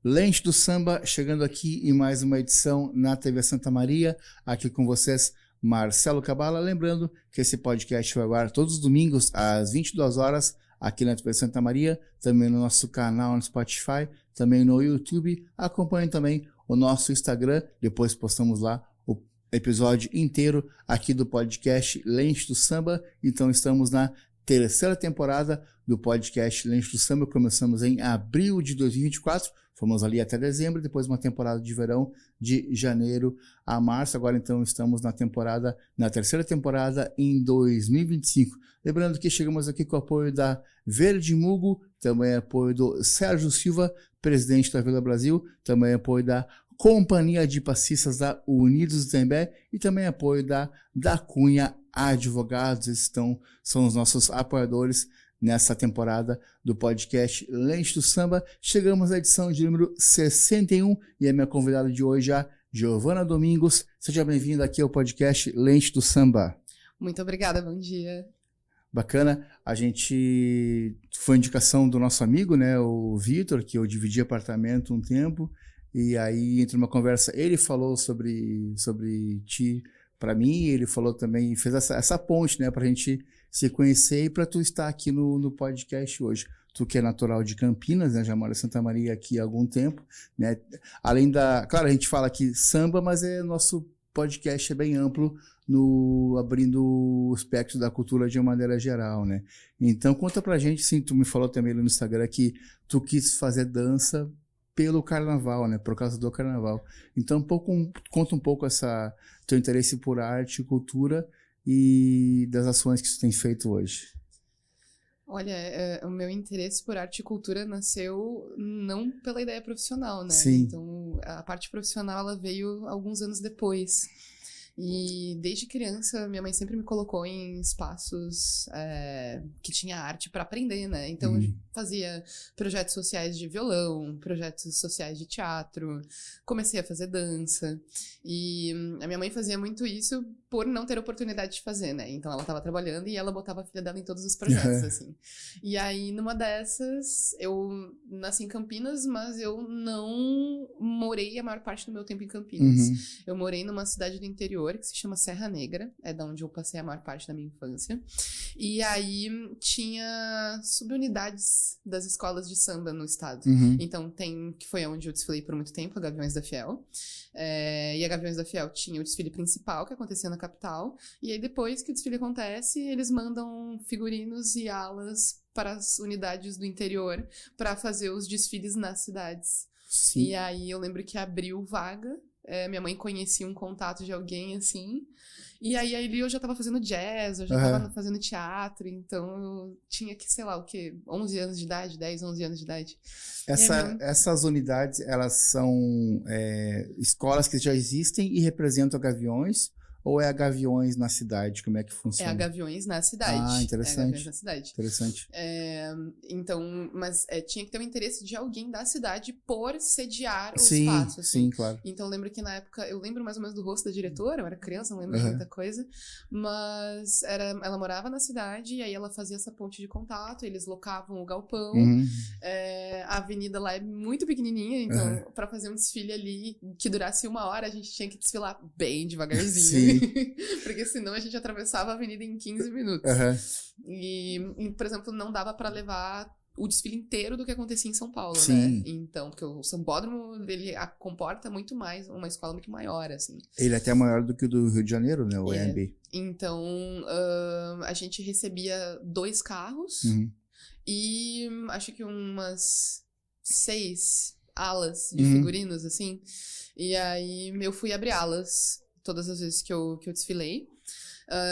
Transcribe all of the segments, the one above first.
Lente do Samba, chegando aqui em mais uma edição na TV Santa Maria, aqui com vocês, Marcelo Cabala. Lembrando que esse podcast vai ao ar todos os domingos às 22 horas, aqui na TV Santa Maria, também no nosso canal no Spotify, também no YouTube. Acompanhe também o nosso Instagram, depois postamos lá o episódio inteiro aqui do podcast Lente do Samba. Então estamos na terceira temporada do podcast Lente do Samba. Começamos em abril de 2024, fomos ali até dezembro, depois uma temporada de verão de janeiro a março. Agora então estamos na terceira temporada em 2025. Lembrando que chegamos aqui com o apoio da Verde Mugo, também apoio do Sérgio Silva, presidente da Vila Brasil, também apoio da Companhia de Passistas da Unidos do Tembé e também apoio da Cunha Advogados. São os nossos apoiadores nessa temporada do podcast Lente do Samba. Chegamos à edição de número 61 e a minha convidada de hoje é a Giovana Domingos. Seja bem-vinda aqui ao podcast Lente do Samba. Muito obrigada, bom dia. Bacana, a gente foi indicação do nosso amigo, né, o Vitor, que eu dividi apartamento um tempo, e aí entre uma conversa ele falou sobre ti para mim, ele falou também, fez essa ponte, né, pra gente se conhecer e para tu estar aqui no podcast hoje. Tu que é natural de Campinas, né, já mora em Santa Maria aqui há algum tempo, né, além claro, a gente fala aqui samba, mas nosso podcast é bem amplo, abrindo o espectro da cultura de uma maneira geral, né. Então conta pra gente, sim, tu me falou também no Instagram que tu quis fazer dança pelo carnaval, né, por causa do carnaval. Então conta um pouco teu interesse por arte e cultura e das ações que tu tem feito hoje. Olha, o meu interesse por arte e cultura nasceu não pela ideia profissional, né? Sim. Então, a parte profissional, ela veio alguns anos depois. E desde criança, minha mãe sempre me colocou em espaços que tinha arte para aprender, né? Então, eu fazia projetos sociais de violão, projetos sociais de teatro, comecei a fazer dança. E a minha mãe fazia muito isso por não ter oportunidade de fazer, né? Então, ela estava trabalhando e ela botava a filha dela em todos os projetos, assim. E aí, numa dessas, eu nasci em Campinas, mas eu não morei a maior parte do meu tempo em Campinas. Eu morei numa cidade do interior que se chama Serra Negra, é da onde eu passei a maior parte da minha infância. E aí tinha subunidades das escolas de samba no estado. Então que foi onde eu desfilei por muito tempo, a Gaviões da Fiel. E a Gaviões da Fiel tinha o desfile principal, que acontecia na capital. E aí depois que o desfile acontece, eles mandam figurinos e alas para as unidades do interior para fazer os desfiles nas cidades. Sim. E aí eu lembro que abriu vaga. Minha mãe conhecia um contato de alguém, assim, e aí ali eu já tava fazendo jazz, eu já tava fazendo teatro, então eu tinha que, sei lá, o quê, 11 anos de idade, 10, 11 anos de idade. Essas unidades, elas são escolas que já existem e representam a Gaviões, ou é a Gaviões na cidade? Como é que funciona? É a Gaviões na cidade. Ah, interessante. É a Gaviões na cidade. Interessante. Então, mas tinha que ter o interesse de alguém da cidade por sediar o sim, espaço. Assim. Sim, claro. Então, eu lembro que na época, eu lembro mais ou menos do rosto da diretora, eu era criança, não lembro de muita coisa, mas ela morava na cidade e aí ela fazia essa ponte de contato, eles locavam o galpão, a avenida lá é muito pequenininha, então, pra fazer um desfile ali que durasse 1 hora, a gente tinha que desfilar bem devagarzinho. Porque senão a gente atravessava a avenida em 15 minutos. E, por exemplo, não dava pra levar o desfile inteiro do que acontecia em São Paulo, né? Então, porque o Sambódromo, ele comporta muito mais, uma escola muito maior, assim. Ele é até maior do que o do Rio de Janeiro, né? O EMB. Então, a gente recebia 2 carros e acho que umas 6 alas de figurinos, assim. E aí eu fui abrir alas todas as vezes que eu desfilei.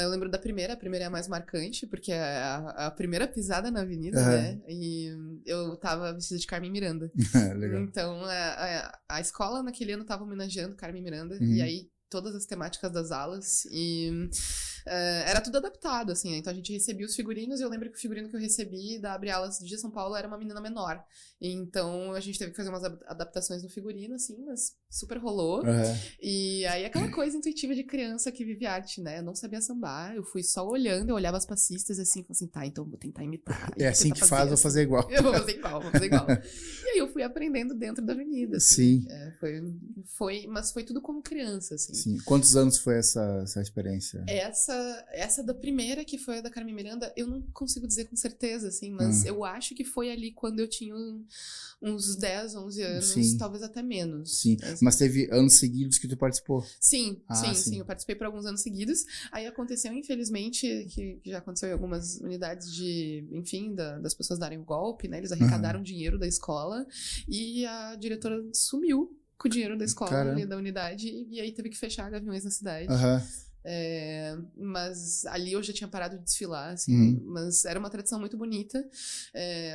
Eu lembro da primeira, a primeira é a mais marcante, porque é a primeira pisada na avenida, né? E eu tava vestida de Carmen Miranda. Legal. Então, a escola naquele ano tava homenageando Carmen Miranda, e aí todas as temáticas das alas, e era tudo adaptado, assim, então a gente recebia os figurinos, e eu lembro que o figurino que eu recebi da Abre Alas de São Paulo era uma menina menor, então a gente teve que fazer umas adaptações no figurino, assim, mas super rolou, e aí aquela coisa intuitiva de criança que vive arte, né, eu não sabia sambar, eu fui só olhando, eu olhava as passistas, assim, falei assim, tá, então vou tentar imitar. É assim que faz, vou fazer igual. Eu vou fazer igual. E aí eu fui aprendendo dentro da avenida. Sim. Mas foi tudo como criança, assim. Sim. Quantos anos foi essa experiência? Essa da primeira, que foi a da Carmen Miranda, eu não consigo dizer com certeza, assim, mas eu acho que foi ali quando eu tinha uns 10, 11 anos, Sim. talvez até menos. Sim, mas teve anos seguidos que tu participou? Sim, sim, eu participei por alguns anos seguidos. Aí aconteceu, infelizmente, que já aconteceu em algumas unidades enfim, das pessoas darem o golpe, né? Eles arrecadaram dinheiro da escola e a diretora sumiu com o dinheiro da escola ali, da unidade, e aí teve que fechar Gaviões na cidade. Mas ali eu já tinha parado de desfilar, assim, mas era uma tradição muito bonita.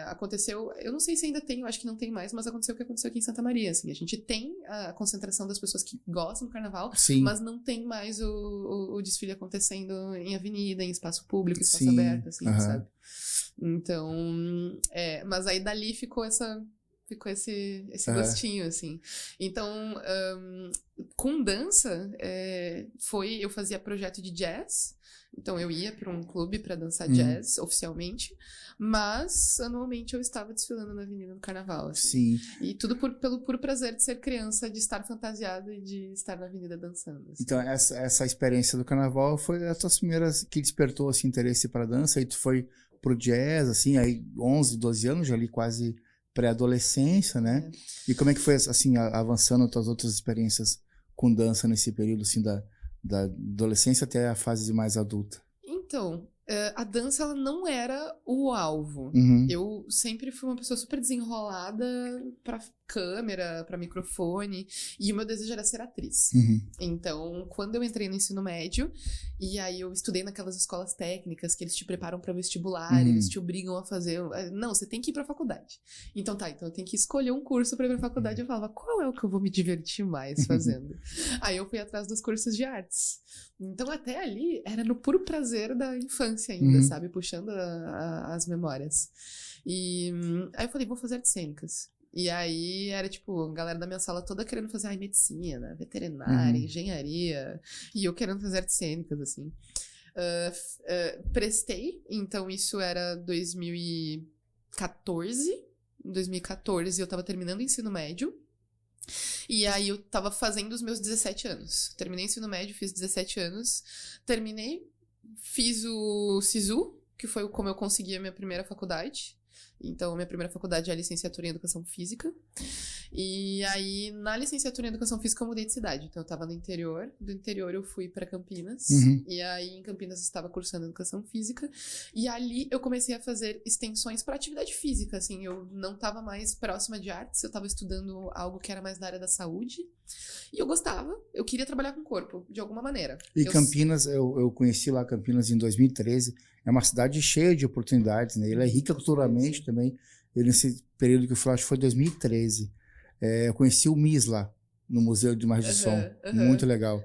Aconteceu, eu não sei se ainda tem, eu acho que não tem mais, mas aconteceu o que aconteceu aqui em Santa Maria, assim, a gente tem a concentração das pessoas que gostam do carnaval, mas não tem mais o desfile acontecendo em avenida, em espaço público, espaço aberto, assim, sabe? Então, mas aí dali ficou esse gostinho, assim. Então, com dança, eu fazia projeto de jazz, então eu ia para um clube para dançar jazz, oficialmente, mas anualmente eu estava desfilando na Avenida do Carnaval, assim. Sim. E tudo pelo puro prazer de ser criança, de estar fantasiada e de estar na avenida dançando, assim. Então, essa experiência do carnaval foi a tua primeira que despertou esse interesse para dança, e tu foi pro jazz, assim, aí 11, 12 anos, já ali quase pré-adolescência, né? E como é que foi, assim, avançando as tuas outras experiências com dança nesse período, assim, da adolescência até a fase mais adulta? Então, a dança, ela não era o alvo. Eu sempre fui uma pessoa super desenrolada pra câmera, pra microfone, e o meu desejo era ser atriz. Então, quando eu entrei no ensino médio, e aí eu estudei naquelas escolas técnicas que eles te preparam pra vestibular, eles te obrigam a fazer... Não, você tem que ir pra faculdade. Então eu tenho que escolher um curso pra ir pra faculdade. Eu falava, qual é o que eu vou me divertir mais fazendo? Aí eu fui atrás dos cursos de artes. Então, até ali, era no puro prazer da infância ainda, sabe? Puxando as memórias. E aí eu falei, vou fazer artes cênicas. E aí era tipo, a galera da minha sala toda querendo fazer medicina, veterinária, engenharia, e eu querendo fazer artes cênicas, assim. Prestei, então isso era 2014. Em 2014 eu tava terminando o ensino médio. E aí eu tava fazendo os meus 17 anos. Terminei o ensino médio, fiz 17 anos. Terminei, fiz o SISU, que foi como eu consegui a minha primeira faculdade. Então, minha primeira faculdade é a licenciatura em Educação Física. E aí, na licenciatura em Educação Física, eu mudei de cidade. Então, eu tava no interior. Do interior, eu fui pra Campinas. E aí, em Campinas, eu estava cursando Educação Física. E ali, eu comecei a fazer extensões pra atividade física, assim. Eu não tava mais próxima de artes. Eu tava estudando algo que era mais da área da saúde. E eu gostava. Eu queria trabalhar com o corpo, de alguma maneira. E Campinas, eu conheci lá Campinas em 2013. É uma cidade cheia de oportunidades, né? Ela é rica culturalmente também. Nesse período que eu fui, acho que foi 2013. Eu conheci o MIS lá, no Museu de Imagem de Som. Muito legal.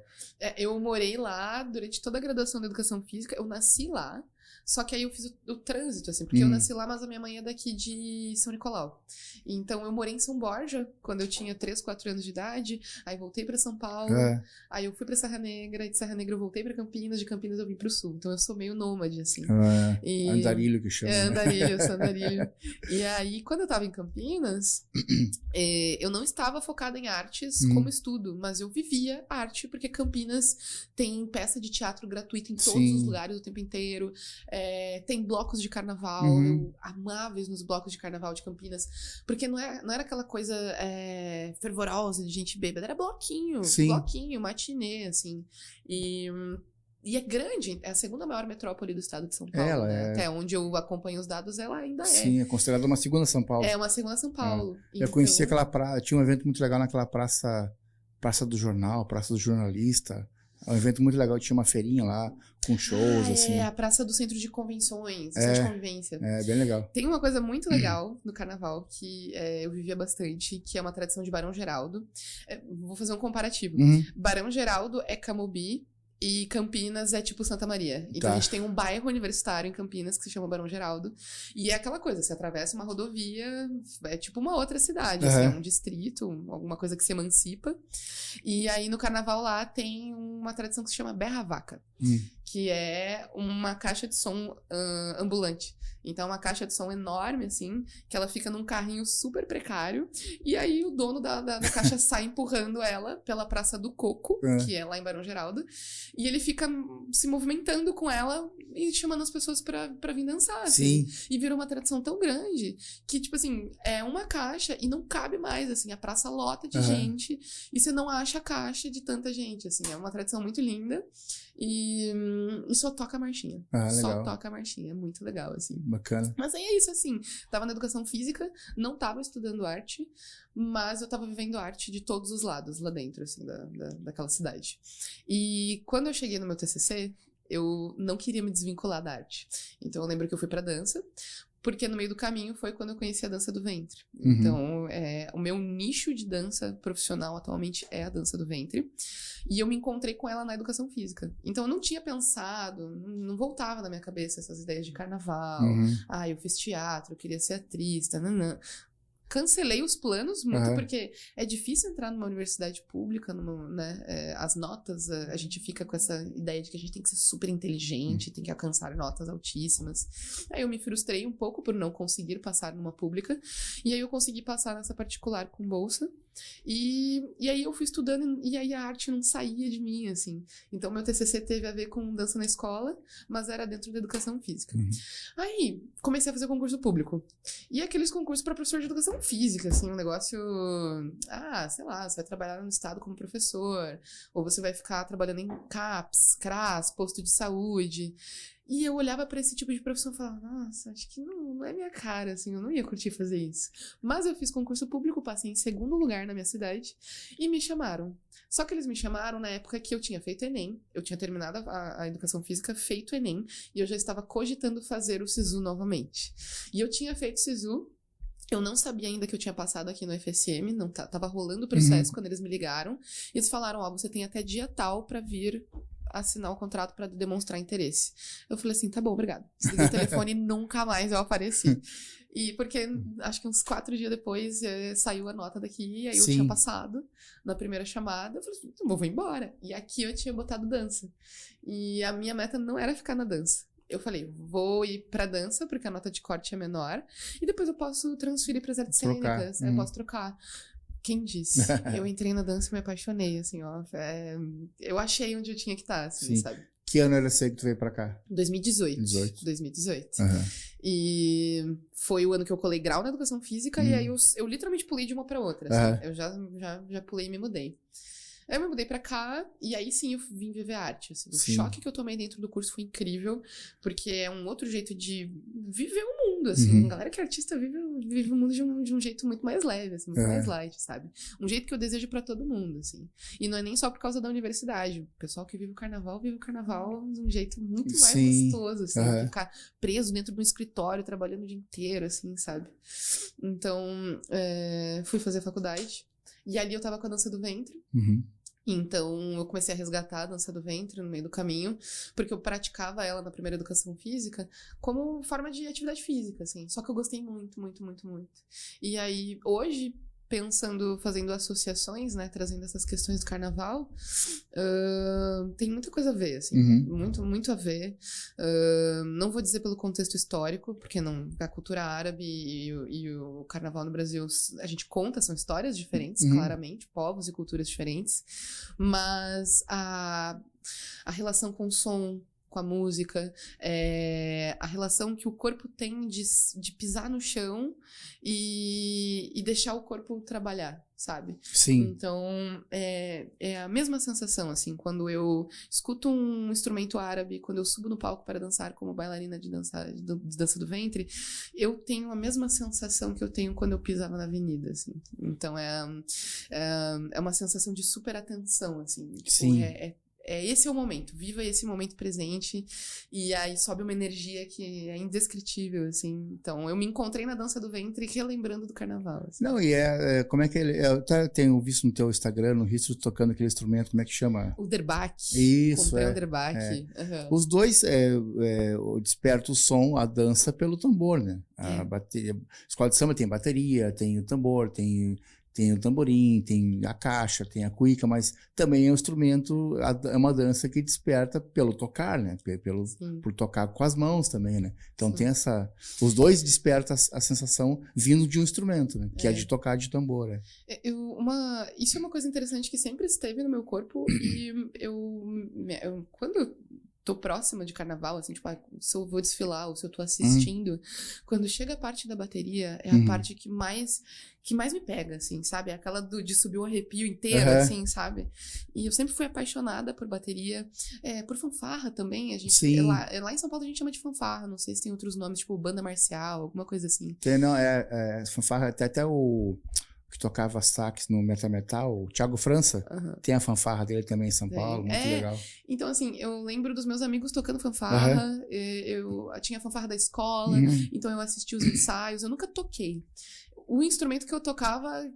Eu morei lá durante toda a graduação de Educação Física. Eu nasci lá. Só que aí eu fiz o trânsito, assim, porque eu nasci lá, mas a minha mãe é daqui de São Nicolau. Então eu morei em São Borja quando eu tinha 3, 4 anos de idade. Aí voltei pra São Paulo. Aí eu fui pra Serra Negra. E de Serra Negra eu voltei pra Campinas. De Campinas eu vim pro Sul. Então eu sou meio nômade, assim. Andarilho que chama. Andarilho, eu sou andarilho. E aí, quando eu tava em Campinas, eu não estava focada em artes como estudo, mas eu vivia arte, porque Campinas tem peça de teatro gratuita em todos os lugares o tempo inteiro. Tem blocos de carnaval, eu amava ir nos blocos de carnaval de Campinas, porque não era aquela coisa fervorosa de gente bêbada, era bloquinho, matinê, assim, e é grande, é a segunda maior metrópole do estado de São Paulo, né? Até onde eu acompanho os dados, ela ainda é. Sim, é considerada uma segunda São Paulo. É uma segunda São Paulo. Eu conheci aquela praça, tinha um evento muito legal naquela praça do jornal, praça do jornalista. É um evento muito legal, tinha uma feirinha lá, com shows, assim. É, a praça do centro de convenções, centro de convivência. É, bem legal. Tem uma coisa muito legal no carnaval, que eu vivia bastante, que é uma tradição de Barão Geraldo. Vou fazer um comparativo. Barão Geraldo é Camobi, e Campinas é tipo Santa Maria. Então a gente tem um bairro universitário em Campinas que se chama Barão Geraldo. E é aquela coisa, você atravessa uma rodovia, é tipo uma outra cidade, assim, é um distrito, alguma coisa que se emancipa. E aí no carnaval lá tem uma tradição que se chama Berra Vaca. que é uma caixa de som ambulante. Então, é uma caixa de som enorme, assim, que ela fica num carrinho super precário, e aí o dono da caixa sai empurrando ela pela Praça do Coco, que é lá em Barão Geraldo, e ele fica se movimentando com ela e chamando as pessoas pra vir dançar, assim. Sim. E virou uma tradição tão grande que, tipo assim, é uma caixa e não cabe mais, assim, a praça lota de gente, e você não acha a caixa de tanta gente, assim, é uma tradição muito linda. E só toca a marchinha. Só toca a marchinha. É muito legal, assim. Bacana. Mas aí é isso, assim. Tava na educação física, não tava estudando arte, mas eu tava vivendo arte de todos os lados lá dentro, assim, daquela cidade. E quando eu cheguei no meu TCC, eu não queria me desvincular da arte. Então eu lembro que eu fui pra dança, porque no meio do caminho foi quando eu conheci a dança do ventre. Então, o meu nicho de dança profissional atualmente é a dança do ventre. E eu me encontrei com ela na educação física. Então, eu não tinha pensado, não voltava na minha cabeça essas ideias de carnaval. Eu fiz teatro, eu queria ser atriz, tananã. Cancelei os planos muito, porque é difícil entrar numa universidade pública, né? As notas, a gente fica com essa ideia de que a gente tem que ser super inteligente, tem que alcançar notas altíssimas. Aí eu me frustrei um pouco por não conseguir passar numa pública, e aí eu consegui passar nessa particular com bolsa, e aí eu fui estudando, e aí a arte não saía de mim, assim. Então meu TCC teve a ver com dança na escola, mas era dentro da educação física. Aí comecei a fazer concurso público, e aqueles concursos para professor de educação física, assim, um negócio, sei lá, você vai trabalhar no estado como professor, ou você vai ficar trabalhando em CAPS, CRAS, posto de saúde. E eu olhava pra esse tipo de profissão e falava, nossa, acho que não é minha cara, assim, eu não ia curtir fazer isso. Mas eu fiz concurso público, passei em segundo lugar na minha cidade e me chamaram. Só que eles me chamaram na época que eu tinha feito Enem, eu tinha terminado a educação física, feito Enem, e eu já estava cogitando fazer o SISU novamente. E eu tinha feito SISU, eu não sabia ainda que eu tinha passado aqui no FSM, não tava rolando o processo quando eles me ligaram, e eles falaram, você tem até dia tal pra vir assinar o contrato pra demonstrar interesse. Eu falei assim, tá bom, obrigado. Desliguei o telefone e nunca mais eu apareci. E porque acho que uns 4 dias depois saiu a nota daqui, e aí eu tinha passado na primeira chamada, eu falei assim, vou embora. E aqui eu tinha botado dança. E a minha meta não era ficar na dança. Eu falei, vou ir pra dança, porque a nota de corte é menor, e depois eu posso transferir pras artes cênicas, eu posso trocar. Quem disse? Eu entrei na dança e me apaixonei, assim, ó. Eu achei onde eu tinha que estar, assim, sabe? Que ano era esse aí que tu veio pra cá? 2018. 2018. E foi o ano que eu colei grau na educação física, e aí eu literalmente pulei de uma pra outra, assim. Eu já pulei e me mudei. Aí eu me mudei pra cá, e aí sim eu vim viver arte, assim. O choque que eu tomei dentro do curso foi incrível, porque é um outro jeito de viver o mundo, assim. A galera que é artista vive o mundo de um jeito muito mais leve, assim, muito mais light, sabe? Um jeito que eu desejo pra todo mundo, assim. E não é nem só por causa da universidade. O pessoal que vive o carnaval de um jeito muito mais gostoso, assim. Que ficar preso dentro de um escritório, trabalhando o dia inteiro, assim, sabe? Então, fui fazer faculdade, e ali eu tava com a dança do ventre. Então, eu comecei a resgatar a dança do ventre no meio do caminho, porque eu praticava ela na primeira educação física como forma de atividade física, assim. Só que eu gostei muito, muito, muito, muito. E aí, hoje, fazendo associações, né, trazendo essas questões do carnaval, tem muita coisa a ver, assim, muito, muito a ver. Não vou dizer pelo contexto histórico, porque a cultura árabe e o carnaval no Brasil, a gente conta, são histórias diferentes, claramente, povos e culturas diferentes, mas a relação com o som, com a música, a relação que o corpo tem de pisar no chão e deixar o corpo trabalhar, sabe? Sim. Então, é a mesma sensação, assim, quando eu escuto um instrumento árabe, quando eu subo no palco para dançar como bailarina de dança do ventre, eu tenho a mesma sensação que eu tenho quando eu pisava na avenida, assim. Então, é uma sensação de super atenção, assim. Tipo, sim. Esse é o momento, viva esse momento presente, e aí sobe uma energia que é indescritível, assim. Então, eu me encontrei na dança do ventre relembrando do carnaval, assim. Não, e como é que ele... Eu tenho visto no teu Instagram, no History, tocando aquele instrumento, como é que chama? O derbaque. Isso, comprei o derbaque. Os dois despertam o som, a dança pelo tambor, né? A bateria, escola de samba tem bateria, tem o tambor, tem tem o tamborim, tem a caixa, tem a cuíca, mas também é um instrumento, é uma dança que desperta pelo tocar, né? Por tocar com as mãos também, né? Então tem os dois despertam a sensação vindo de um instrumento, né? Que é de tocar de tambor, né? Isso é uma coisa interessante que sempre esteve no meu corpo e quando eu tô próxima de carnaval, assim, tipo, se eu vou desfilar ou se eu tô assistindo, quando chega a parte da bateria, é a parte que mais me pega, assim, sabe? É aquela de subir o arrepio inteiro, assim, sabe? E eu sempre fui apaixonada por bateria, por fanfarra também, a gente, lá em São Paulo a gente chama de fanfarra, não sei se tem outros nomes, tipo banda marcial, alguma coisa assim. Não, fanfarra, até o que tocava sax no Metal, o Thiago França, tem a fanfarra dele também em São Paulo, muito legal. Então, assim, eu lembro dos meus amigos tocando fanfarra, eu tinha a fanfarra da escola, então eu assistia os ensaios, eu nunca toquei. O instrumento que eu tocava,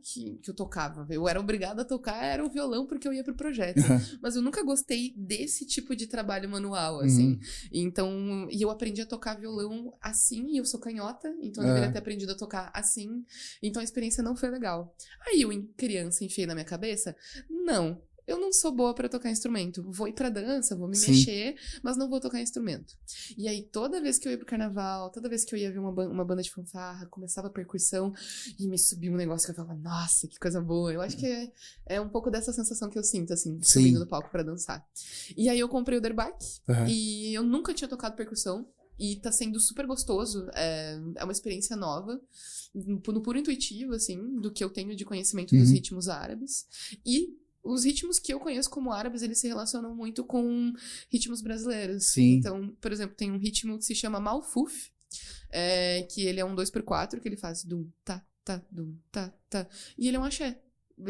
eu era obrigada a tocar, era o violão, porque eu ia pro projeto. Mas eu nunca gostei desse tipo de trabalho manual, assim. Então, e eu aprendi a tocar violão assim, e eu sou canhota, então eu deveria ter aprendido a tocar assim. Então a experiência não foi legal. Aí eu, criança, enfiei na minha cabeça, não, eu não sou boa pra tocar instrumento. Vou ir pra dança, vou me mexer, mas não vou tocar instrumento. E aí, toda vez que eu ia pro carnaval, toda vez que eu ia ver uma banda de fanfarra, começava a percussão e me subia um negócio que eu falava, nossa, que coisa boa. Eu acho que é um pouco dessa sensação que eu sinto, assim, subindo no palco pra dançar. E aí eu comprei o Derbach e eu nunca tinha tocado percussão. E tá sendo super gostoso, é uma experiência nova, no puro intuitivo, assim, do que eu tenho de conhecimento dos ritmos árabes. E os ritmos que eu conheço como árabes, eles se relacionam muito com ritmos brasileiros. Então, por exemplo, tem um ritmo que se chama Malfuf, que ele é um 2x4, que ele faz dum, tá, tá, dum, tá, tá. E ele é um axé.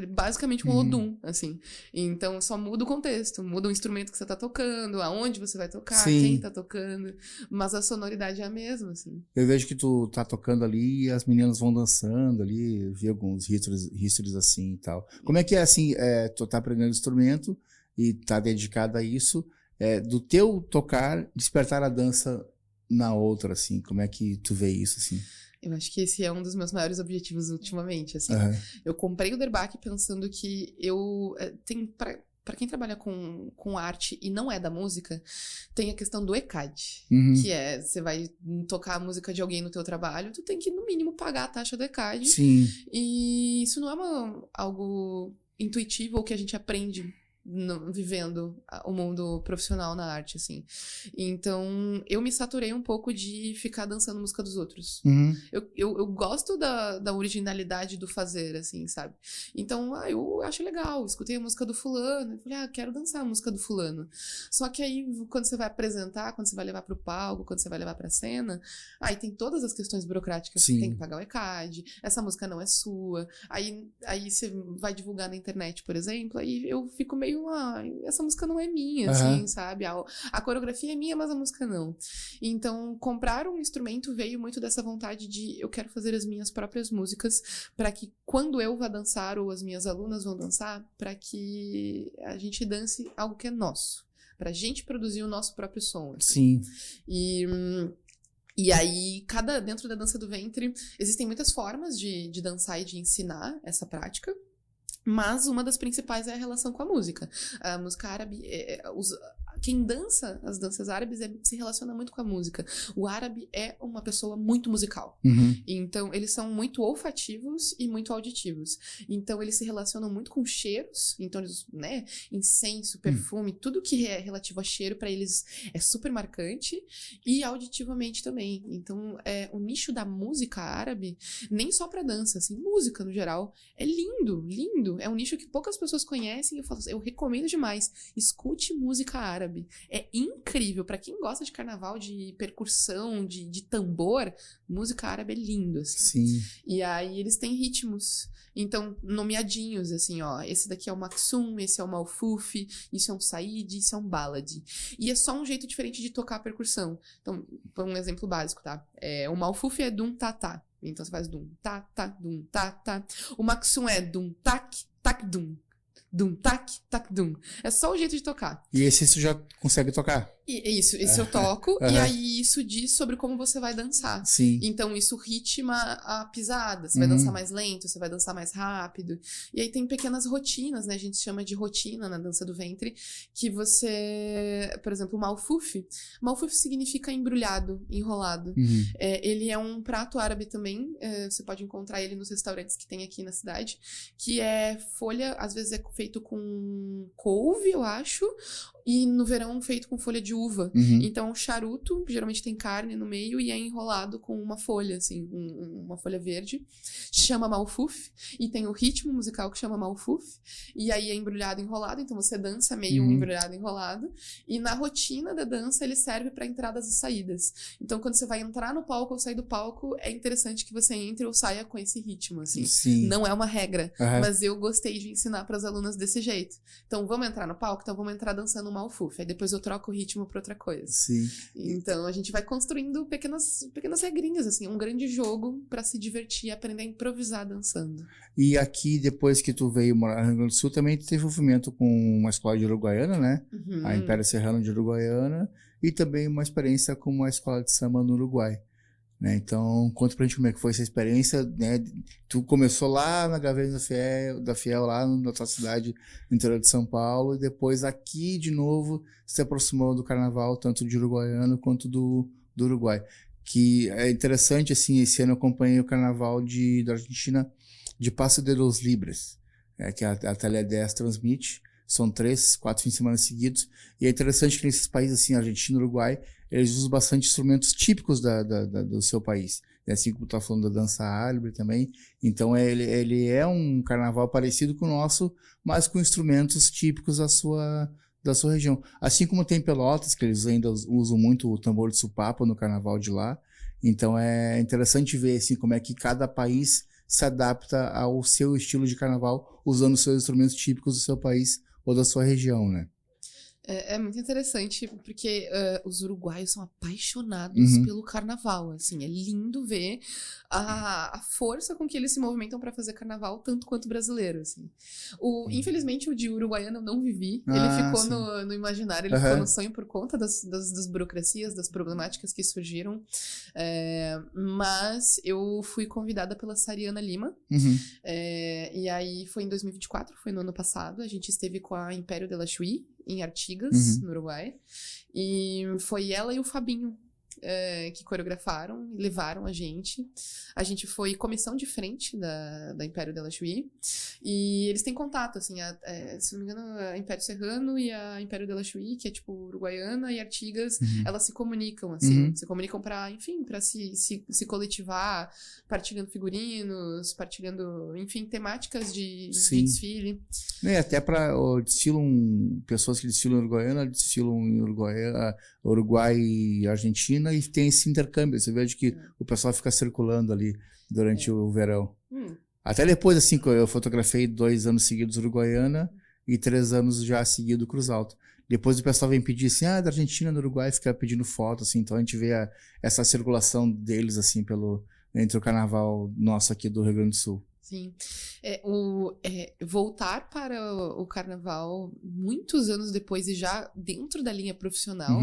Basicamente um olodum, assim. Então, só muda o contexto. Muda o instrumento que você tá tocando, aonde você vai tocar, quem tá tocando. Mas a sonoridade é a mesma, assim. Eu vejo que tu tá tocando ali e as meninas vão dançando ali. Eu vi alguns histories assim e tal. Como é que é, assim, tu tá aprendendo instrumento e tá dedicada a isso, do teu tocar, despertar a dança na outra, assim? Como é que tu vê isso, assim? Eu acho que esse é um dos meus maiores objetivos ultimamente, assim. Eu comprei o Derbach pensando que para quem trabalha com arte e não é da música, tem a questão do ECAD, que você vai tocar a música de alguém no teu trabalho, tu tem que, no mínimo, pagar a taxa do ECAD. E isso não é algo intuitivo ou que a gente aprende vivendo o mundo profissional na arte, assim. Então, eu me saturei um pouco de ficar dançando música dos outros. Eu gosto da originalidade do fazer, assim, sabe? Então, eu acho legal. Escutei a música do fulano. Eu falei, quero dançar a música do fulano. Só que aí, quando você vai apresentar, quando você vai levar pro palco, quando você vai levar pra cena, aí tem todas as questões burocráticas. Tem que pagar o ECAD. Essa música não é sua. Aí você vai divulgar na internet, por exemplo, aí eu fico meio essa música não é minha, assim, sabe? A coreografia é minha, mas a música não. Então, comprar um instrumento veio muito dessa vontade de eu quero fazer as minhas próprias músicas para que quando eu vá dançar ou as minhas alunas vão dançar, para que a gente dance algo que é nosso. Pra gente produzir o nosso próprio som. Assim. E aí, dentro da dança do ventre, existem muitas formas de dançar e de ensinar essa prática. Mas uma das principais é a relação com a música. A música árabe, quem dança as danças árabes se relaciona muito com a música. O árabe é uma pessoa muito musical. Então, eles são muito olfativos e muito auditivos. Então, eles se relacionam muito com cheiros. Então, eles, né, incenso, perfume, tudo que é relativo a cheiro, para eles é super marcante. E auditivamente também. Então, o nicho da música árabe, nem só pra dança, assim, música no geral, é lindo, lindo. É um nicho que poucas pessoas conhecem. Eu recomendo demais. Escute música árabe. É incrível. Pra quem gosta de carnaval, de percussão, de tambor, música árabe é lindo, assim. E aí eles têm ritmos. Então, nomeadinhos, assim, ó. Esse daqui é o Maksum, esse é o Malfuf, isso é um Said, isso é um Balad. E é só um jeito diferente de tocar a percussão. Então, um exemplo básico, tá? O Malfuf é dum, tá, tá. Então você faz dum, tá, tá, dum, tá, tá. O Maksum é dum, tac, tac, dum. Dum, tac, tac, dum. É só o jeito de tocar. E esse você já consegue tocar? Isso eu toco, e aí isso diz sobre como você vai dançar. Sim. Então isso ritma a pisada, você vai dançar mais lento, você vai dançar mais rápido. E aí tem pequenas rotinas, né? A gente chama de rotina na dança do ventre, que você, por exemplo, o malfuf. Malfuf significa embrulhado, enrolado. Ele é um prato árabe também, você pode encontrar ele nos restaurantes que tem aqui na cidade, que é folha, às vezes é feito com couve, eu acho, e no verão feito com folha de uva. Então, o charuto, geralmente tem carne no meio e é enrolado com uma folha, assim, uma folha verde. Chama malfuf. E tem o ritmo musical que chama malfuf. E aí é embrulhado, enrolado. Então, você dança meio embrulhado, enrolado. E na rotina da dança, ele serve para entradas e saídas. Então, quando você vai entrar no palco ou sair do palco, é interessante que você entre ou saia com esse ritmo, assim. Sim. Não é uma regra, mas eu gostei de ensinar para as alunas desse jeito. Então, vamos entrar no palco? Então, vamos entrar dançando malfuf. Aí depois eu troco o ritmo pra outra coisa. Sim. Então a gente vai construindo pequenas regrinhas, assim, um grande jogo pra se divertir, aprender a improvisar dançando. E aqui, depois que tu veio morar no Rio Grande do Sul, também tu teve envolvimento com uma escola de Uruguaiana, né? A Império Serrano de Uruguaiana, e também uma experiência com uma escola de samba no Uruguai. Né? Então, conta pra gente como é que foi essa experiência, né? Tu começou lá na Gaviões da Fiel, lá na tua cidade, no interior de São Paulo, e depois aqui, de novo, se aproximou do carnaval, tanto de Uruguaiano quanto do Uruguai. Que é interessante, assim, esse ano eu acompanhei o carnaval da Argentina de Paso de los Libres, que a Tele 10 transmite. São 3, 4 fins de semana seguidos. E é interessante que nesses países, assim, Argentina e Uruguai, eles usam bastante instrumentos típicos do seu país. E assim como tu tá falando da dança árabe também. Então, ele é um carnaval parecido com o nosso, mas com instrumentos típicos da sua região. Assim como tem Pelotas, que eles ainda usam muito o tambor de supapa no carnaval de lá. Então, é interessante ver, assim, como é que cada país se adapta ao seu estilo de carnaval, usando os seus instrumentos típicos do seu país ou da sua região, né? É muito interessante, porque os uruguaios são apaixonados pelo carnaval, assim, é lindo ver a força com que eles se movimentam para fazer carnaval, tanto quanto o brasileiro, assim. Infelizmente, o de Uruguaiana eu não vivi, ele ficou no imaginário, ele ficou no sonho por conta das burocracias, das problemáticas que surgiram, mas eu fui convidada pela Sariana Lima, e aí foi em 2024, foi no ano passado, a gente esteve com a Império de la Chuí, em Artigas, no Uruguai, e foi ela e o Fabinho que coreografaram e levaram a gente. A gente foi comissão de frente da Império de la Chuí, e eles têm contato, assim, se não me engano, a Império Serrano e a Império de la Chuí, que é tipo Uruguaiana e Artigas, elas se comunicam, assim, se comunicam pra, enfim, pra se coletivar, partilhando figurinos, partilhando, enfim, temáticas de desfile. E até para pessoas que desfilam em Uruguaiana, desfilam em Uruguai e Argentina, e tem esse intercâmbio. Você vê que o pessoal fica circulando ali durante o verão. Até depois, assim, eu fotografei 2 anos seguidos Uruguaiana e 3 anos já seguido Cruz Alta. Depois o pessoal vem pedir assim, da Argentina, do Uruguai, fica pedindo foto, assim. Então a gente vê essa circulação deles, assim, entre o carnaval nosso aqui do Rio Grande do Sul. Sim. Voltar para o carnaval muitos anos depois e já dentro da linha profissional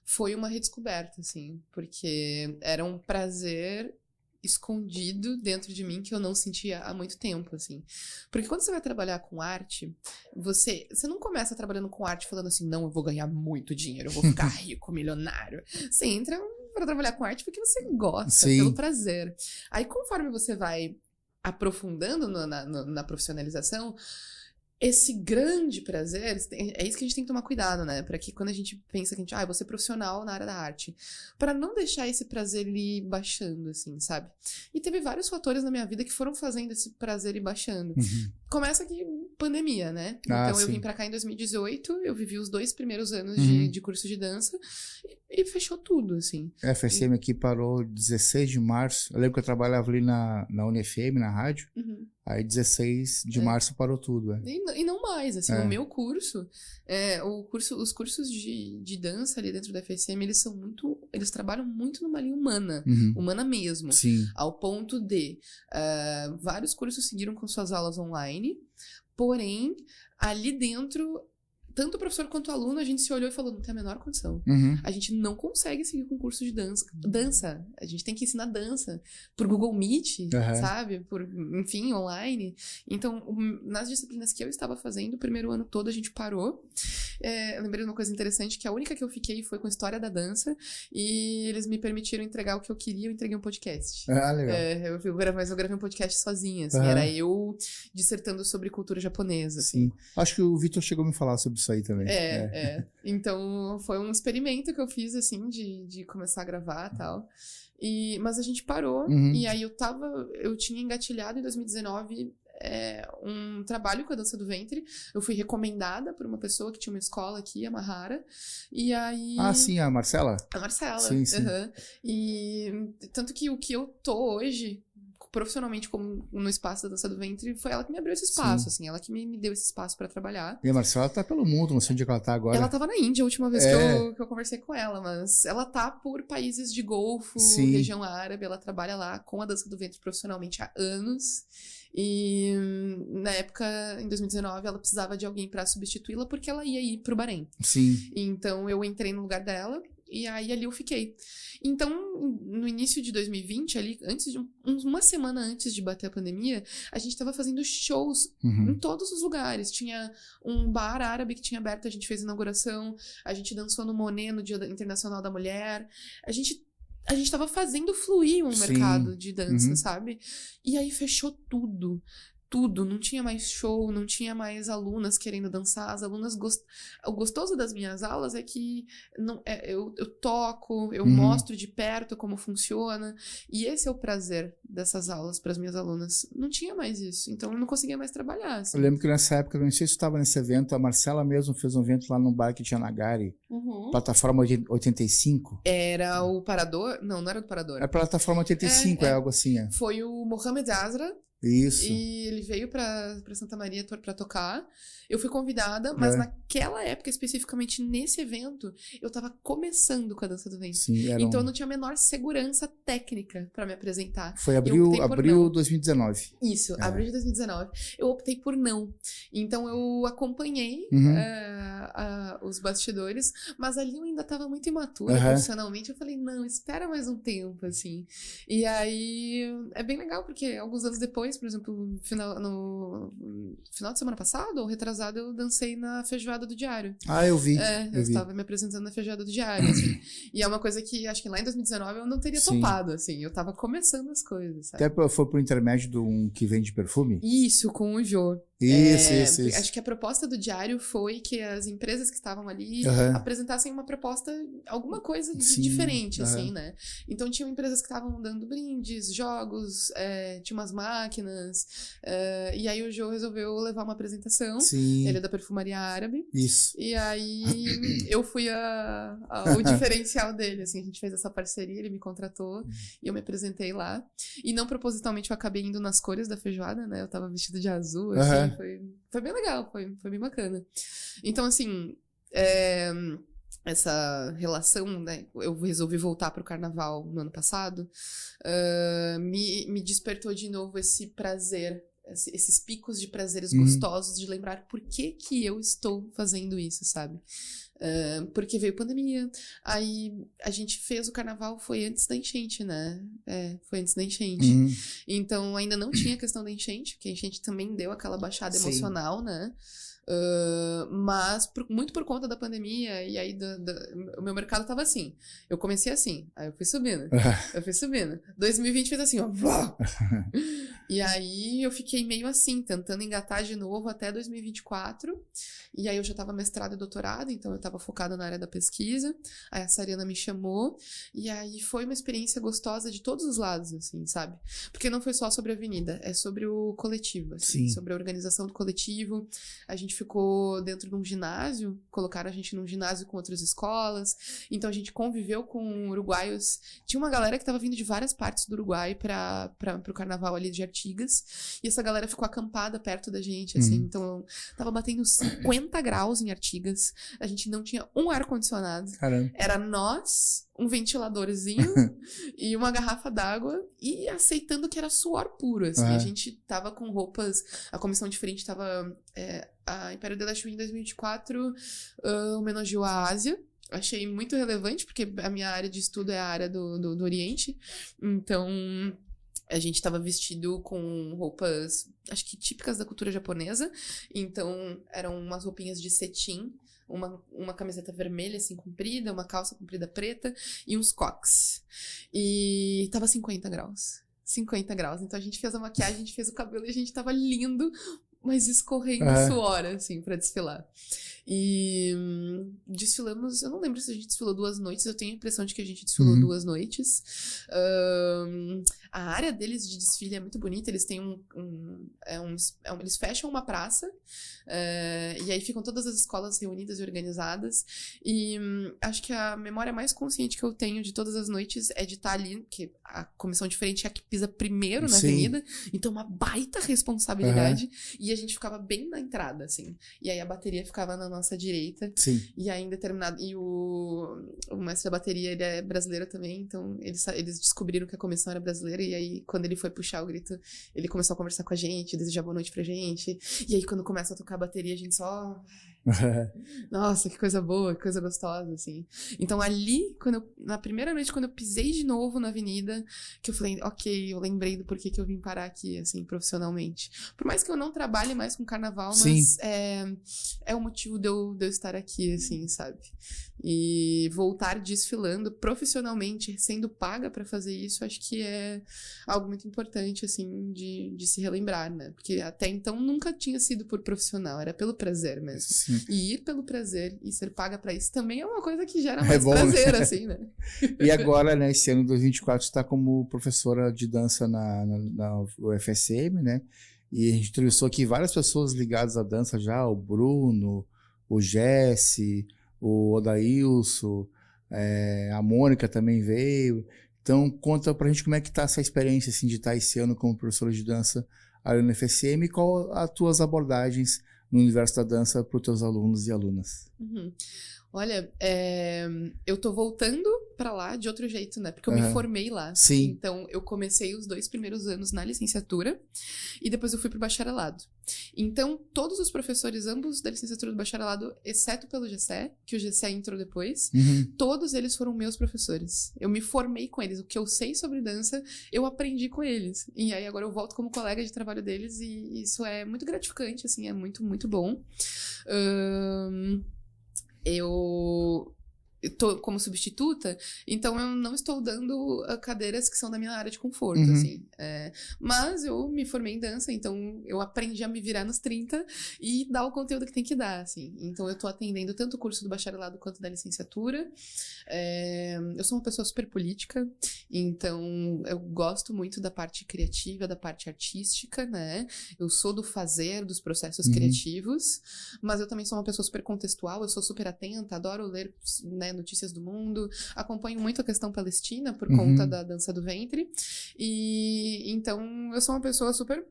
foi uma redescoberta, assim, porque era um prazer escondido dentro de mim que eu não sentia há muito tempo, assim. Porque quando você vai trabalhar com arte, você não começa trabalhando com arte falando assim, não, eu vou ganhar muito dinheiro, eu vou ficar rico, milionário. Você entra para trabalhar com arte porque você gosta, pelo prazer. Aí, conforme você vai aprofundando na profissionalização, esse grande prazer, é isso que a gente tem que tomar cuidado, né? Para que quando a gente pensa que a gente, eu vou ser profissional na área da arte, para não deixar esse prazer ir baixando, assim, sabe? E teve vários fatores na minha vida que foram fazendo esse prazer ir baixando. Começa aqui, pandemia, né? Então eu vim pra cá em 2018, eu vivi os 2 primeiros anos de curso de dança e fechou tudo, assim. A FSM aqui parou 16 de março. Eu lembro que eu trabalhava ali na UniFM, na rádio. Aí 16 de março parou tudo. E não mais, assim, o meu curso, os cursos de dança ali dentro da FSM, eles trabalham muito numa linha humana, humana mesmo. Sim. Ao ponto de vários cursos seguiram com suas aulas online, porém, ali dentro tanto o professor quanto o aluno, a gente se olhou e falou, não tem a menor condição. A gente não consegue seguir com curso de dança. A gente tem que ensinar dança por Google Meet, sabe? Enfim, online. Então, nas disciplinas que eu estava fazendo, o primeiro ano todo a gente parou. Eu lembrei de uma coisa interessante, que a única que eu fiquei foi com História da Dança, e eles me permitiram entregar o que eu queria, eu entreguei um podcast. Legal. Mas eu gravei um podcast sozinha, assim, era eu dissertando sobre cultura japonesa. Assim. Sim. Acho que o Vitor chegou a me falar sobre isso aí também. Então, foi um experimento que eu fiz, assim, de começar a gravar e tal. Mas a gente parou, e aí eu tinha engatilhado em 2019 um trabalho com a dança do ventre. Eu fui recomendada por uma pessoa que tinha uma escola aqui, a Mahara, e aí... Ah, sim, a Marcela? A Marcela. Sim. E tanto que o que eu tô hoje, profissionalmente, como no espaço da dança do ventre, foi ela que me abriu esse espaço, assim, ela que me deu esse espaço pra trabalhar. E a Marcela tá pelo mundo, não sei onde é que ela tá agora. Ela tava na Índia a última vez que eu conversei com ela, mas ela tá por países de Golfo, região árabe, ela trabalha lá com a dança do ventre profissionalmente há anos. E na época, em 2019, ela precisava de alguém pra substituí-la porque ela ia ir pro Bahrein. Sim. Então eu entrei no lugar dela e aí ali eu fiquei. Então, no início de 2020, ali, uma semana antes de bater a pandemia, a gente tava fazendo shows em todos os lugares. Tinha um bar árabe que tinha aberto, a gente fez a inauguração, a gente dançou no Monet, no Dia Internacional da Mulher. A gente tava fazendo fluir um mercado de dança, sabe? E aí fechou tudo. Não tinha mais show, não tinha mais alunas querendo dançar. As alunas o gostoso das minhas aulas é que eu toco, eu mostro de perto como funciona, e esse é o prazer dessas aulas para as minhas alunas. Não tinha mais isso, então eu não conseguia mais trabalhar, assim. Eu lembro que nessa época, não sei se estava nesse evento, a Marcela mesmo fez um evento lá no bar que tinha na Gari, Plataforma 85. Era o Parador? Não era do Parador. É a Plataforma 85, é algo assim. Foi o Mohamed Azra. Isso. E ele veio pra Santa Maria pra tocar. Eu fui convidada, mas naquela época, especificamente nesse evento, eu tava começando com a dança do ventre. Sim, então eu não tinha a menor segurança técnica pra me apresentar. Foi abril de 2019. Isso, abril de 2019. Eu optei por não. Então eu acompanhei os bastidores, mas ali eu ainda tava muito imatura profissionalmente. Eu falei, não, espera mais um tempo, assim. E aí é bem legal, porque alguns anos depois, por exemplo, no final de semana passado, ou retrasado, eu dancei na Feijoada do Diário. Ah, eu vi. Eu estava me apresentando na Feijoada do Diário, assim. E é uma coisa que, acho que lá em 2019 eu não teria topado, assim. Eu tava começando as coisas, sabe? Até foi por intermédio de um que vende perfume? Isso, com o Jô. Isso. Acho que a proposta do Diário foi que as empresas que estavam ali apresentassem uma proposta, alguma coisa diferente, assim, né? Então tinham empresas que estavam dando brindes, jogos, tinha umas máquinas, e aí o Jô resolveu levar uma apresentação. Sim. Ele é da perfumaria árabe. Isso. E aí eu fui o diferencial dele, assim, a gente fez essa parceria, ele me contratou e eu me apresentei lá. E não propositalmente eu acabei indo nas cores da feijoada, né? Eu tava vestida de azul, assim, foi bem legal, foi bem bacana. Então, assim, essa relação, né? Eu resolvi voltar pro carnaval no ano passado, me despertou de novo esse prazer, esses picos de prazeres gostosos de lembrar por que eu estou fazendo isso, sabe? Porque veio pandemia, aí a gente fez o carnaval, foi antes da enchente, né? Foi antes da enchente. Então ainda não tinha questão da enchente, porque a enchente também deu aquela baixada emocional, né? Mas muito por conta da pandemia, e aí o meu mercado tava assim. Eu comecei assim, aí eu fui subindo. 2020 fez assim, ó. E aí eu fiquei meio assim, tentando engatar de novo até 2024. E aí eu já tava mestrado e doutorado, então eu tava focada na área da pesquisa. Aí a Sariana me chamou, e aí foi uma experiência gostosa de todos os lados, assim, sabe? Porque não foi só sobre a avenida, é sobre o coletivo, assim, sobre a organização do coletivo. A gente ficou dentro de um ginásio, colocaram a gente num ginásio com outras escolas, então a gente conviveu com uruguaios. Tinha uma galera que tava vindo de várias partes do Uruguai pro carnaval ali de Artigas, e essa galera ficou acampada perto da gente, assim, então tava batendo 50 graus em Artigas, a gente não tinha um ar-condicionado. Caramba. Era nós, um ventiladorzinho e uma garrafa d'água e aceitando que era suor puro, assim. A gente tava com roupas... A comissão de frente tava... a Império de la Chaux em 2024 homenageou a Ásia. Achei muito relevante, porque a minha área de estudo é a área do Oriente. Então... A gente tava vestido com roupas, acho que típicas da cultura japonesa. Então, eram umas roupinhas de cetim, uma camiseta vermelha, assim, comprida, uma calça comprida preta e uns coques. E tava 50 graus. 50 graus. Então, a gente fez a maquiagem, a gente fez o cabelo e a gente tava lindo, mas escorrendo suor, assim, pra desfilar. E desfilamos, eu não lembro se a gente desfilou 2 noites, eu tenho a impressão de que a gente desfilou 2 noites. A área deles de desfile é muito bonita, eles têm eles fecham uma praça, e aí ficam todas as escolas reunidas e organizadas, e acho que a memória mais consciente que eu tenho de todas as noites é de estar ali, porque a comissão de frente é a que pisa primeiro na avenida, então uma baita responsabilidade, e a gente ficava bem na entrada, assim, e aí a bateria ficava na nossa direita. Sim. E aí, em determinado... E o mestre da bateria, ele é brasileiro também, então eles descobriram que a comissão era brasileira, e aí, quando ele foi puxar o grito, ele começou a conversar com a gente, desejar boa noite pra gente. E aí, quando começa a tocar a bateria, a gente só... Nossa, que coisa boa, que coisa gostosa, assim. Então, ali, na primeira noite, quando eu pisei de novo na avenida, que eu falei, ok, eu lembrei do porquê que eu vim parar aqui, assim, profissionalmente. Por mais que eu não trabalhe mais com carnaval, mas é o motivo de eu estar aqui, assim, sabe? E voltar desfilando profissionalmente, sendo paga pra fazer isso, acho que é algo muito importante, assim, de se relembrar, né? Porque até então nunca tinha sido por profissional, era pelo prazer mesmo. Sim. E ir pelo prazer e ser paga pra isso também é uma coisa que gera mais prazer, né? Assim, né? E agora, né, esse ano 2024, você está como professora de dança na UFSM, né? E a gente entrevistou aqui várias pessoas ligadas à dança já, o Bruno, o Jesse, o Odailson, a Mônica também veio. Então, conta pra gente como é que tá essa experiência, assim, de estar esse ano como professora de dança ali no UFSM e qual as tuas abordagens no universo da dança para os teus alunos e alunas. Olha, eu tô voltando pra lá de outro jeito, né? Porque eu me formei lá. Sim. Então, eu comecei os 2 primeiros anos na licenciatura e depois eu fui pro bacharelado. Então, todos os professores, ambos da licenciatura do bacharelado, exceto pelo Gessé, que o Gessé entrou depois, todos eles foram meus professores. Eu me formei com eles. O que eu sei sobre dança, eu aprendi com eles. E aí, agora eu volto como colega de trabalho deles e isso é muito gratificante, assim, é muito, muito bom. Eu tô como substituta, então eu não estou dando cadeiras que são da minha área de conforto, assim. Mas eu me formei em dança, então eu aprendi a me virar nos 30 e dar o conteúdo que tem que dar, assim. Então eu tô atendendo tanto o curso do bacharelado quanto da licenciatura. Eu sou uma pessoa super política, então eu gosto muito da parte criativa, da parte artística, né? Eu sou do fazer, dos processos criativos, mas eu também sou uma pessoa super contextual, eu sou super atenta, adoro ler, né, notícias do mundo, acompanho muito a questão palestina por conta da dança do ventre, e então eu sou uma pessoa super...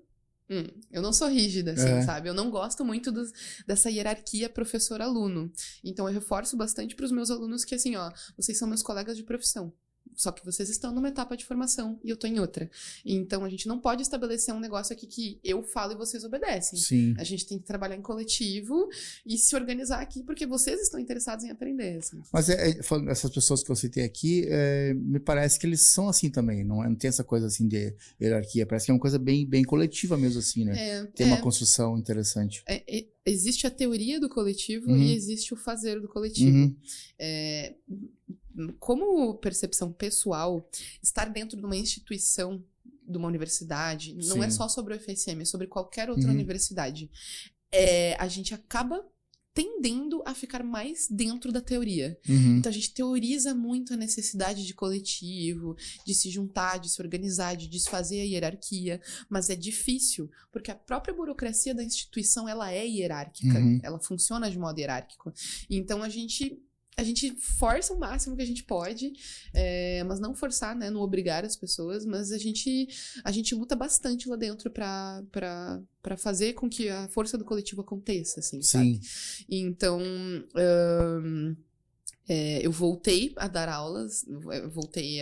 eu não sou rígida, assim, sabe? Eu não gosto muito dessa hierarquia professor-aluno. Então, eu reforço bastante para os meus alunos que, assim, ó, vocês são meus colegas de profissão. Só que vocês estão numa etapa de formação e eu tô em outra. Então, a gente não pode estabelecer um negócio aqui que eu falo e vocês obedecem. Sim. A gente tem que trabalhar em coletivo e se organizar aqui porque vocês estão interessados em aprender, assim. Mas essas pessoas que eu citei aqui, me parece que eles são assim também, não tem essa coisa assim de hierarquia, parece que é uma coisa bem, bem coletiva mesmo assim, né? Tem uma construção interessante. Existe a teoria do coletivo e existe o fazer do coletivo. Como percepção pessoal, estar dentro de uma instituição, de uma universidade, não é só sobre o UFSM, é sobre qualquer outra universidade. A gente acaba tendendo a ficar mais dentro da teoria. Então, a gente teoriza muito a necessidade de coletivo, de se juntar, de se organizar, de desfazer a hierarquia, mas é difícil, porque a própria burocracia da instituição, ela é hierárquica, ela funciona de modo hierárquico. Então, a gente a gente força o máximo que a gente pode, mas não forçar, né? Não obrigar as pessoas, mas a gente luta bastante lá dentro pra fazer com que a força do coletivo aconteça, assim, sabe? Então, eu voltei a dar aulas,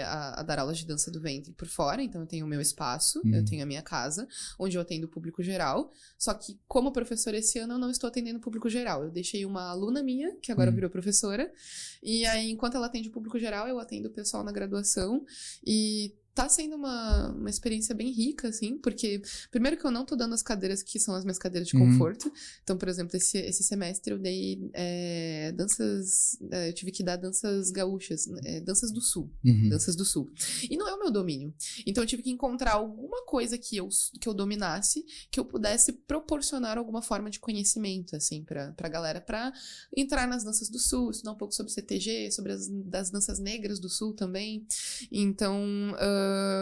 a dar aulas de dança do ventre por fora, então eu tenho o meu espaço, eu tenho a minha casa, onde eu atendo o público geral, só que como professora esse ano eu não estou atendendo o público geral, eu deixei uma aluna minha, que agora virou professora, e aí enquanto ela atende o público geral, eu atendo o pessoal na graduação, e tá sendo uma experiência bem rica, assim, porque primeiro que eu não tô dando as cadeiras que são as minhas cadeiras de conforto. Então, por exemplo, esse semestre eu dei danças, eu tive que dar danças gaúchas, danças do sul, danças do sul. E não é o meu domínio. Então eu tive que encontrar alguma coisa que eu dominasse, que eu pudesse proporcionar alguma forma de conhecimento, assim, pra galera, pra entrar nas danças do sul, estudar um pouco sobre CTG, sobre das danças negras do sul também. Então,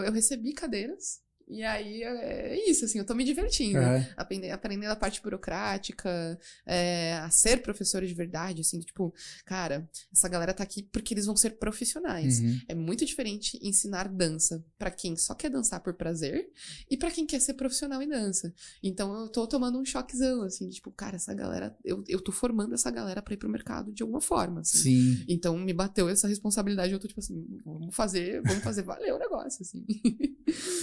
eu recebi cadeiras, e aí é isso, assim, eu tô me divertindo, aprendendo a parte burocrática, a ser professora de verdade, assim, tipo, cara, essa galera tá aqui porque eles vão ser profissionais. É muito diferente ensinar dança pra quem só quer dançar por prazer e pra quem quer ser profissional em dança. Então eu tô tomando um choquezão, assim, de, tipo, cara, essa galera, eu tô formando essa galera pra ir pro mercado de alguma forma, assim. Então me bateu essa responsabilidade, eu tô tipo assim, vamos fazer valer o negócio, assim.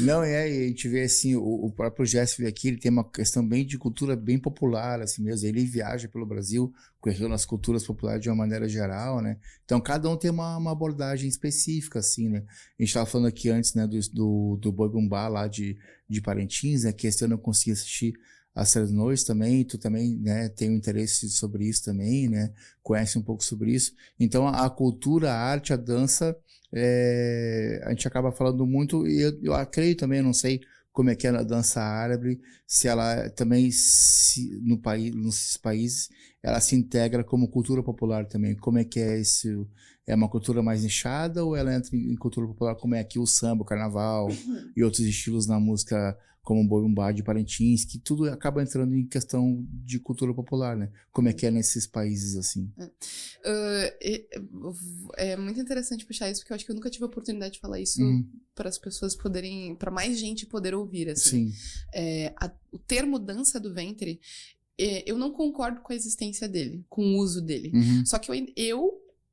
Não, a gente vê assim, o próprio Jéssica aqui, ele tem uma questão bem de cultura bem popular, assim mesmo, ele viaja pelo Brasil, conhecendo as culturas populares de uma maneira geral, né? Então, cada um tem uma abordagem específica, assim, né? A gente estava falando aqui antes, né, do Boi Bumbá lá de Parintins, né, que esse ano eu consegui assistir as 3 noites também, tu também, né, tem um interesse sobre isso também, né? Conhece um pouco sobre isso. Então, a cultura, a arte, a dança, a gente acaba falando muito, e eu acredito também, eu não sei como é que é na dança árabe, se ela também, nos países, ela se integra como cultura popular também. Como é que é isso? É uma cultura mais nichada ou ela entra em cultura popular, como é aqui o samba, o carnaval e outros estilos na música, como o Boi Bumbá de Parintins, que tudo acaba entrando em questão de cultura popular, né? Como é que é nesses países assim? É muito interessante puxar isso, porque eu acho que eu nunca tive a oportunidade de falar isso para as pessoas poderem, para mais gente poder ouvir, assim. O termo dança do ventre, eu não concordo com a existência dele, com o uso dele. Só que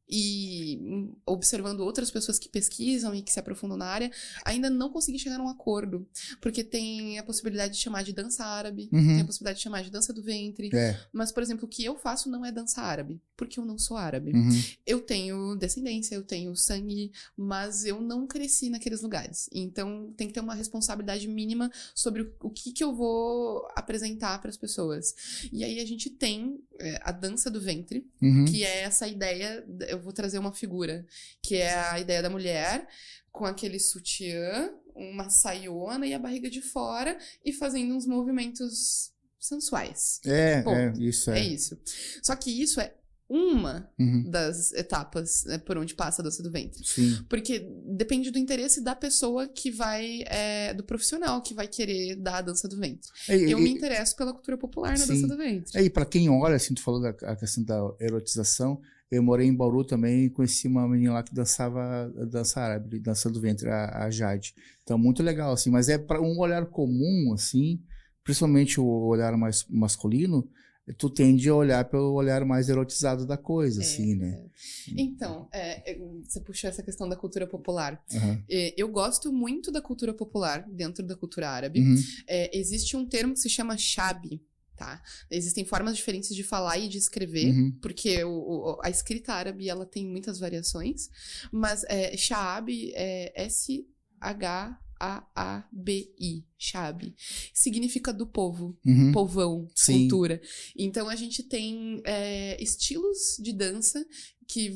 e observando outras pessoas que pesquisam e que se aprofundam na área, ainda não consegui chegar num acordo, porque tem a possibilidade de chamar de dança árabe, tem a possibilidade de chamar de dança do ventre, mas, por exemplo, o que eu faço não é dança árabe, porque eu não sou árabe. Eu tenho descendência, eu tenho sangue, mas eu não cresci naqueles lugares, então tem que ter uma responsabilidade mínima sobre o que eu vou apresentar para as pessoas. E aí a gente tem a dança do ventre, que é essa ideia, eu vou trazer uma figura, que é a ideia da mulher com aquele sutiã, uma saiona e a barriga de fora e fazendo uns movimentos sensuais. Isso. É isso. Só que isso é uma das etapas, né, por onde passa a dança do ventre. Porque depende do interesse da pessoa que vai, do profissional que vai querer dar a dança do ventre. Eu me interesso pela cultura popular na dança do ventre. E para quem olha, assim, tu falou da questão da erotização, eu morei em Bauru também e conheci uma menina lá que dançava dança árabe, dança do ventre, a Jade. Então, muito legal, assim, mas é para um olhar comum, assim, principalmente o olhar mais masculino, tu tende a olhar pelo olhar mais erotizado da coisa, assim, né? Então, você puxou essa questão da cultura popular. Eu gosto muito da cultura popular dentro da cultura árabe. Existe um termo que se chama shabi, tá? Existem formas diferentes de falar e de escrever, porque a escrita árabe, ela tem muitas variações, mas shabi é SHAABI, Shabi, significa do povo, povão, cultura. Então a gente tem estilos de dança que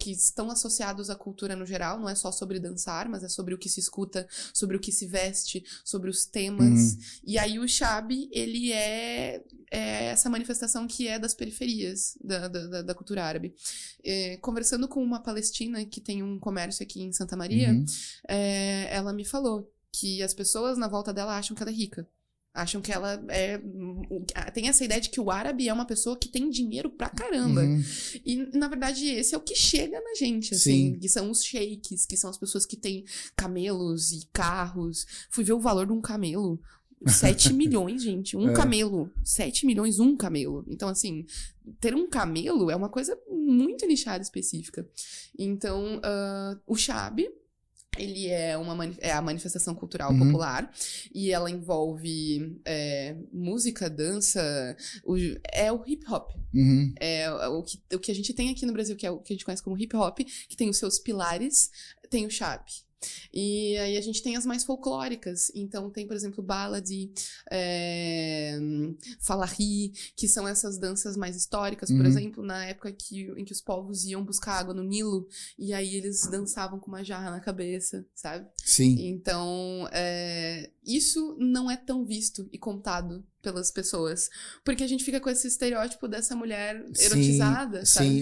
estão associados à cultura no geral, não é só sobre dançar, mas é sobre o que se escuta, sobre o que se veste, sobre os temas. E aí o Shabi, ele é essa manifestação que é das periferias da cultura árabe. Conversando com uma palestina que tem um comércio aqui em Santa Maria, ela me falou que as pessoas na volta dela acham que ela é rica. Acham que ela é... Tem essa ideia de que o árabe é uma pessoa que tem dinheiro pra caramba. E, na verdade, esse é o que chega na gente, assim. Sim. Que são os sheiks, que são as pessoas que têm camelos e carros. Fui ver o valor de um camelo. 7 milhões, gente. Um camelo. 7 milhões, um camelo. Então, assim, ter um camelo é uma coisa muito nichada, específica. Então, o Shaabi, ele é a manifestação cultural popular, e ela envolve música, dança, o hip hop. É o que a gente tem aqui no Brasil, que é o que a gente conhece como hip hop, que tem os seus pilares, tem o Shaabi. E aí a gente tem as mais folclóricas. Então tem, por exemplo, Baladi, Falahi, que são essas danças mais históricas. Por exemplo, na época em que os povos iam buscar água no Nilo, e aí eles dançavam com uma jarra na cabeça, sabe? Sim. Então, isso não é tão visto e contado pelas pessoas. Porque a gente fica com esse estereótipo dessa mulher erotizada, sabe? Sim,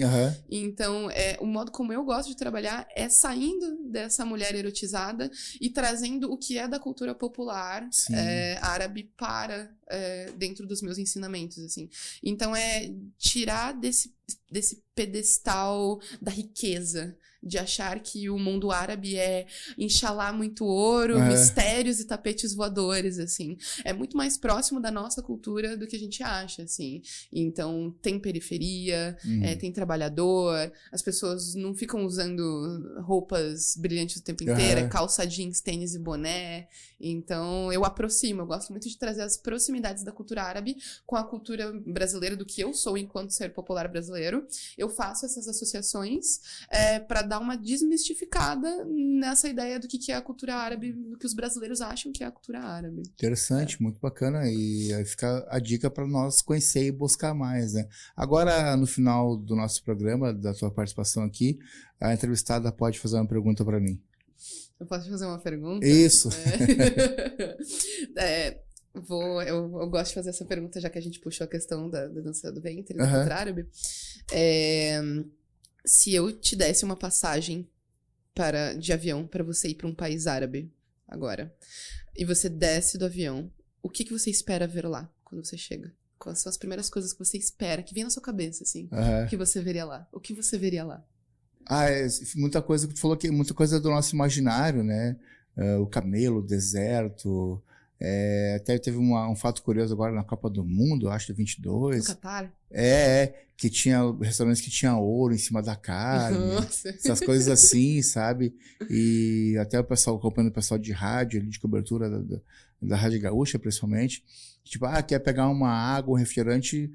Então, o modo como eu gosto de trabalhar é saindo dessa mulher erotizada e trazendo o que é da cultura popular árabe para dentro dos meus ensinamentos, assim. Então, é tirar desse pedestal da riqueza, de achar que o mundo árabe é Inxalá muito ouro, mistérios e tapetes voadores, assim. É muito mais próximo da nossa cultura do que a gente acha, assim. Então, tem periferia, tem trabalhador, as pessoas não ficam usando roupas brilhantes o tempo inteiro, é calça jeans, tênis e boné. Então, eu gosto muito de trazer as proximidades da cultura árabe com a cultura brasileira, do que eu sou enquanto ser popular brasileiro. Eu faço essas associações para dar uma desmistificada nessa ideia do que é a cultura árabe, do que os brasileiros acham que é a cultura árabe. Interessante, muito bacana. E aí fica a dica para nós conhecer e buscar mais, né? Agora, no final do nosso programa, da tua participação aqui, a entrevistada pode fazer uma pergunta para mim. Eu posso fazer uma pergunta? Isso. Eu gosto de fazer essa pergunta, já que a gente puxou a questão da dança do ventre, da cultura árabe. Se eu te desse uma passagem de avião para você ir para um país árabe agora, e você desce do avião, o que você espera ver lá quando você chega? Quais são as primeiras coisas que você espera, que vem na sua cabeça, assim, que você veria lá? O que você veria lá? Muita coisa que tu falou, muita coisa do nosso imaginário, né? O camelo, o deserto. Até teve um fato curioso agora na Copa do Mundo, acho, de 22. No Catar? Que tinha restaurantes que tinha ouro em cima da carne. Nossa. Essas coisas assim, sabe? E até o pessoal, acompanhando o pessoal de rádio, ali, de cobertura da Rádio Gaúcha, principalmente. Tipo, quer pegar uma água, um refrigerante,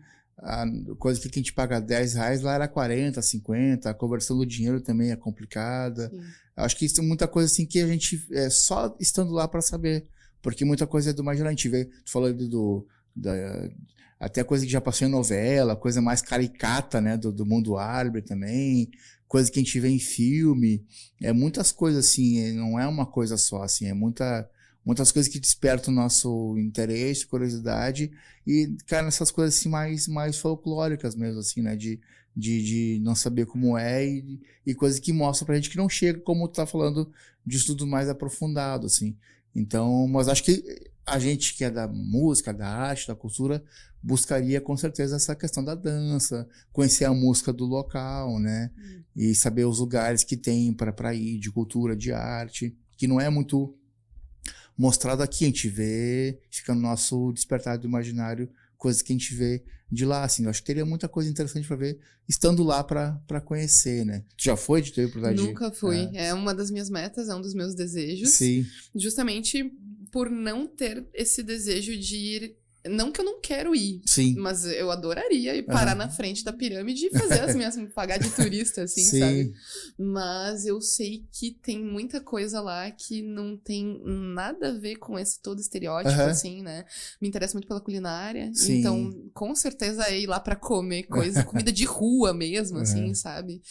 coisa que a gente paga R$10, lá era 40, 50. A conversão do dinheiro também é complicada. Sim. Acho que isso é muita coisa assim que a gente, só estando lá para saber. Porque muita coisa é do imaginário. A gente vê, tu falou até coisa que já passou em novela, coisa mais caricata, né, do mundo árabe também, coisa que a gente vê em filme. Muitas coisas assim, não é uma coisa só, assim, muitas coisas que despertam o nosso interesse, curiosidade, e cara, nessas coisas assim mais folclóricas mesmo, assim, né, de não saber como é, e coisas que mostram pra gente que não chega, como tu tá falando, de estudo mais aprofundado, assim. Então, mas acho que a gente que é da música, da arte, da cultura, buscaria com certeza essa questão da dança, conhecer a música do local, né? E saber os lugares que tem para ir, de cultura, de arte, que não é muito mostrado aqui. A gente vê, fica no nosso despertar do imaginário, coisas que a gente vê de lá, assim. Eu acho que teria muita coisa interessante para ver, estando lá para conhecer, né? Tu já foi de ter oportunidade? Nunca fui. É uma das minhas metas, é um dos meus desejos. Sim. Justamente por não ter esse desejo de ir. Não que eu não quero ir, sim, mas eu adoraria ir parar na frente da pirâmide e fazer as minhas, pagar de turista, assim, sim, sabe? Mas eu sei que tem muita coisa lá que não tem nada a ver com esse todo estereótipo, assim, né? Me interessa muito pela culinária, sim, então com certeza é ir lá pra comer comida de rua mesmo, assim, sabe?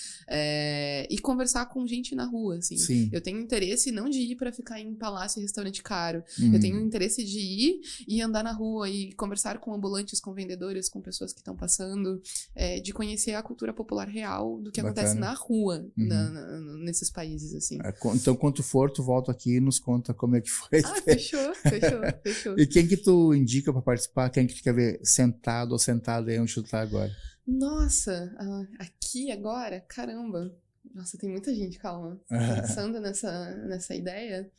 E conversar com gente na rua, assim. Sim. Eu tenho interesse não de ir pra ficar em palácio e restaurante caro. Eu tenho interesse de ir e andar na rua e conversar com ambulantes, com vendedores, com pessoas que estão passando, de conhecer a cultura popular real do que acontece na rua, nesses países, assim. Então, quando tu for, tu volta aqui e nos conta como é que foi. Fechou. E quem que tu indica pra participar? Quem que tu quer ver sentado ou sentada aí onde tu tá agora? Nossa, aqui agora? Caramba. Nossa, tem muita gente, calma. Pensando nessa ideia.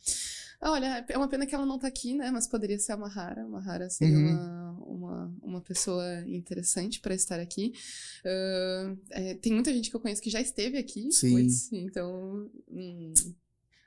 Olha, é uma pena que ela não tá aqui, né? Mas poderia ser a Mahara. A Mahara seria uma pessoa interessante para estar aqui. Tem muita gente que eu conheço que já esteve aqui. Sim. Então,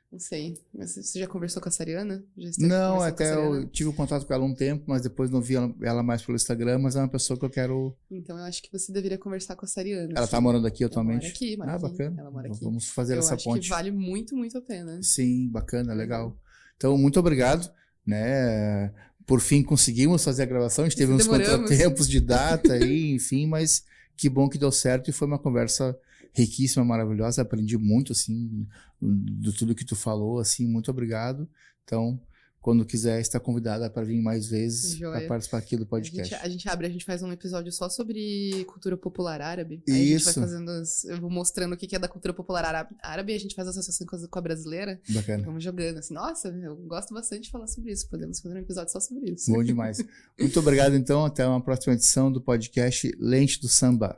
não sei. Você já conversou com a Sariana? Não, até eu tive contato com ela um tempo, mas depois não vi ela mais pelo Instagram, mas é uma pessoa que eu quero... Então eu acho que você deveria conversar com a Sariana. Ela tá morando aqui atualmente? Mora aqui. Bacana. Ela mora aqui. Vamos fazer essa ponte. Eu acho que vale muito, muito a pena. Sim, bacana, legal. Então, muito obrigado, né? Por fim, conseguimos fazer a gravação. A gente teve uns contratempos de data aí, enfim, mas que bom que deu certo e foi uma conversa riquíssima, maravilhosa. Aprendi muito, assim, de tudo que tu falou, assim, muito obrigado. Então, quando quiser, está convidada para vir mais vezes para participar aqui do podcast. A gente faz um episódio só sobre cultura popular árabe. Isso. Aí a gente vai fazendo, eu vou mostrando o que é da cultura popular árabe e a gente faz associação com a brasileira. Bacana. Vamos jogando assim. Nossa, eu gosto bastante de falar sobre isso. Podemos fazer um episódio só sobre isso. Bom demais. Muito obrigado, então. Até uma próxima edição do podcast Lente do Samba.